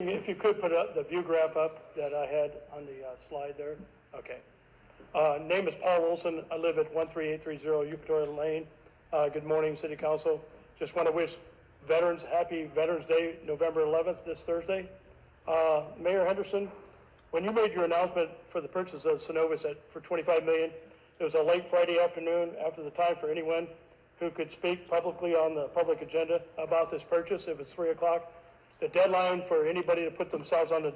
If you could put up the view graph up that I had on the slide there. Okay. Name is Paul Olson. I live at 13830 Eupatoria Lane. Good morning, City Council. Just want to wish veterans happy Veterans Day, November 11th, this Thursday. Mayor Henderson, when you made your announcement for the purchase of Synovus for $25 million, it was a late Friday afternoon after the time for anyone who could speak publicly on the public agenda about this purchase. It was 3 o'clock. The deadline for anybody to put themselves on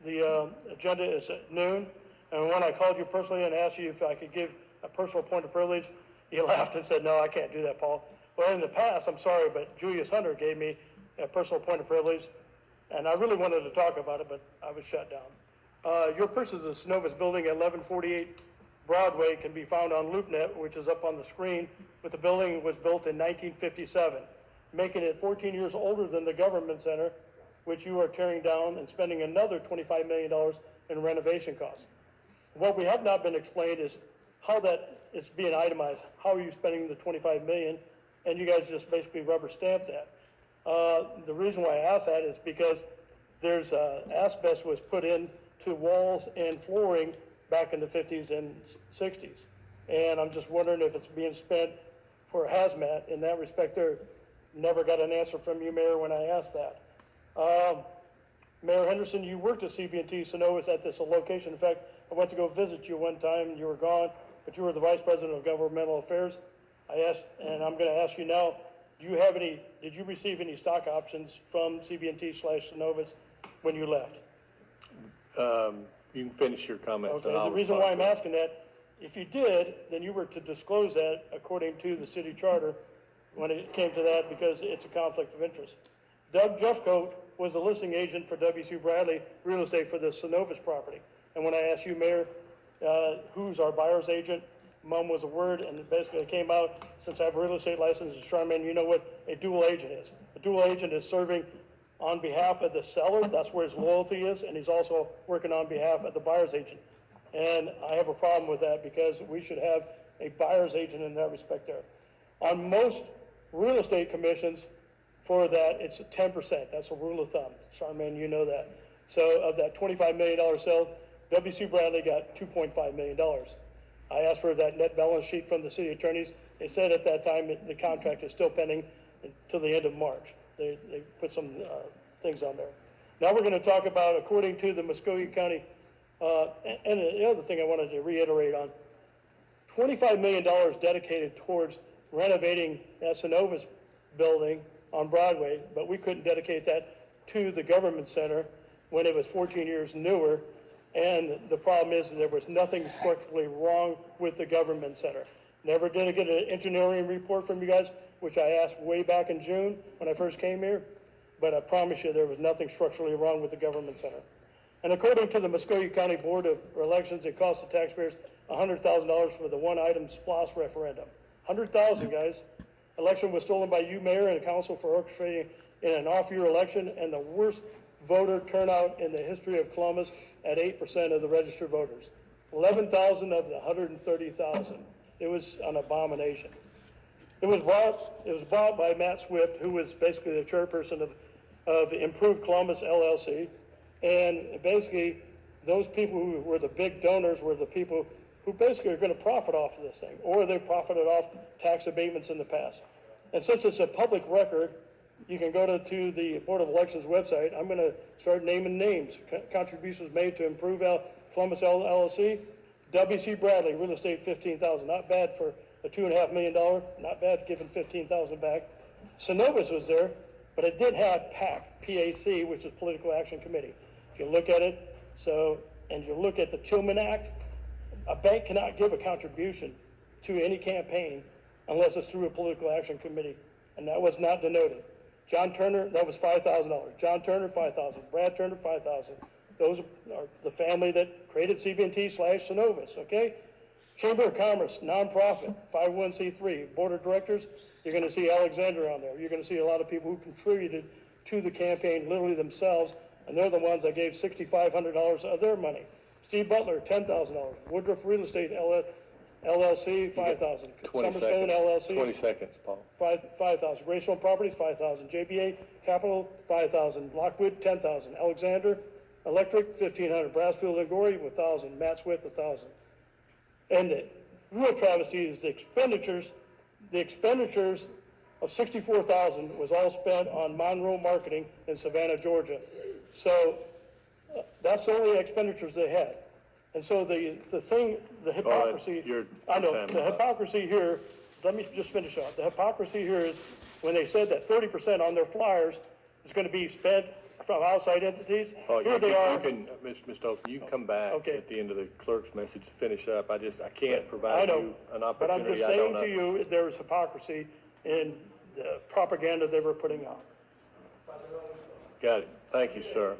the agenda is at noon. And when I called you personally and asked you if I could give a personal point of privilege, you laughed and said, "No, I can't do that, Paul." Well, in the past, I'm sorry, but Julius Hunter gave me a personal point of privilege, and I really wanted to talk about it, but I was shut down. Your purchase of the Synovus building at 1148 Broadway can be found on LoopNet, which is up on the screen, but the building was built in 1957, making it 14 years older than the government center, which you are tearing down and spending another $25 million in renovation costs. What we have not been explained is how that is being itemized. How are you spending the $25 million? And you guys just basically rubber stamped that. The reason why I ask that is because there's asbestos was put into walls and flooring back in the 50s and 60s. And I'm just wondering if it's being spent for hazmat. In that respect, there never got an answer from you, Mayor, when I asked that. Mayor Henderson, you worked at CB&T Synovus at this location. In fact, I went to go visit you one time. You were gone, but you were the Vice President of Governmental Affairs. I asked, and I'm going to ask you now, did you receive any stock options from CB&T/Synovus when you left? You can finish your comments. Okay, the reason why I'm asking that, if you did, then you were to disclose that according to the city charter when it came to that, because it's a conflict of interest. Doug Jeffcoat was a listing agent for W.C. Bradley Real Estate for the Synovus property. And when I asked you, Mayor, who's our buyer's agent, mum was a word, and basically it came out, since I have a real estate license as Charmaine, you know what a dual agent is. A dual agent is serving on behalf of the seller. That's where his loyalty is, and he's also working on behalf of the buyer's agent. And I have a problem with that, because we should have a buyer's agent in that respect there. On most real estate commissions, for that, it's 10%. That's a rule of thumb. Charmaine, you know that. So of that $25 million sale, W.C. Bradley got $2.5 million. I asked for that net balance sheet from the city attorneys. They said at that time the contract is still pending until the end of March. They put some things on there. Now we're going to talk about, according to the Muskogee County, and the other thing I wanted to reiterate on, $25 million dedicated towards renovating that Synovus building on Broadway, but we couldn't dedicate that to the government center when it was 14 years newer. And the problem is that there was nothing structurally wrong with the government center. Never did I get an engineering report from you guys, which I asked way back in June when I first came here, but I promise you there was nothing structurally wrong with the government center. And according to the Muskogee County Board of Elections, it cost the taxpayers $100,000 for the one-item SPLOST referendum. $100,000, guys. Election was stolen by you, Mayor, and the council for orchestrating in an off-year election, and the worst voter turnout in the history of Columbus at 8% of the registered voters. 11,000 of the 130,000. It was an abomination. It was bought by Matt Swift, who was basically the chairperson of Improved Columbus LLC. And basically, those people who were the big donors were the people who basically are going to profit off of this thing, or they profited off tax abatements in the past. And since it's a public record, you can go to the Board of Elections website. I'm going to start naming names. Contributions made to Improve Columbus LLC. W.C. Bradley, real estate, $15,000. Not bad for a $2.5 million. Not bad, giving $15,000 back. Synovus was there, but it did have PAC, which is Political Action Committee. If you look at it, and you look at the Tillman Act, a bank cannot give a contribution to any campaign unless it's through a political action committee, and that was not denoted. John Turner, that was $5,000. John Turner, $5,000. Brad Turner, $5,000. Those are the family that created CB&T/Synovus, okay? Chamber of Commerce, nonprofit, 501c3. Board of Directors, you're going to see Alexander on there. You're going to see a lot of people who contributed to the campaign literally themselves, and they're the ones that gave $6,500 of their money. Steve Butler, $10,000. Woodruff Real Estate LLC, 5,000. 20 Summerstone seconds. LLC, 20 seconds, Paul. 5,000. Greystone Properties, 5,000. JBA Capital, 5,000. Lockwood, 10,000. Alexander Electric, 1,500. Brassfield and Gorey, 1,000. Matt Swift, 1,000. And the real travesty is the expenditures of 64,000 was all spent on Monroe marketing in Savannah, Georgia. So that's the only expenditures they had. And so the hypocrisy, you're I know, time the is up. hypocrisy here, let me just finish off. The hypocrisy here is when they said that 30% on their flyers is going to be spent from outside entities. Paul, Here they are. Mr. Olson, you can come back Okay. at the end of the clerk's message to finish up. I can't I provide know, you an but I'm opportunity just I don't saying to know. you, there was hypocrisy in the propaganda they were putting out. Got it. Thank you, sir.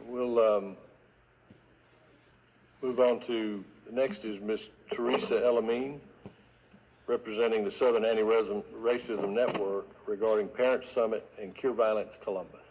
We'll move on to, next is Ms. Teresa Elamine, representing the Southern Anti-Racism Network regarding Parent Summit and Cure Violence Columbus.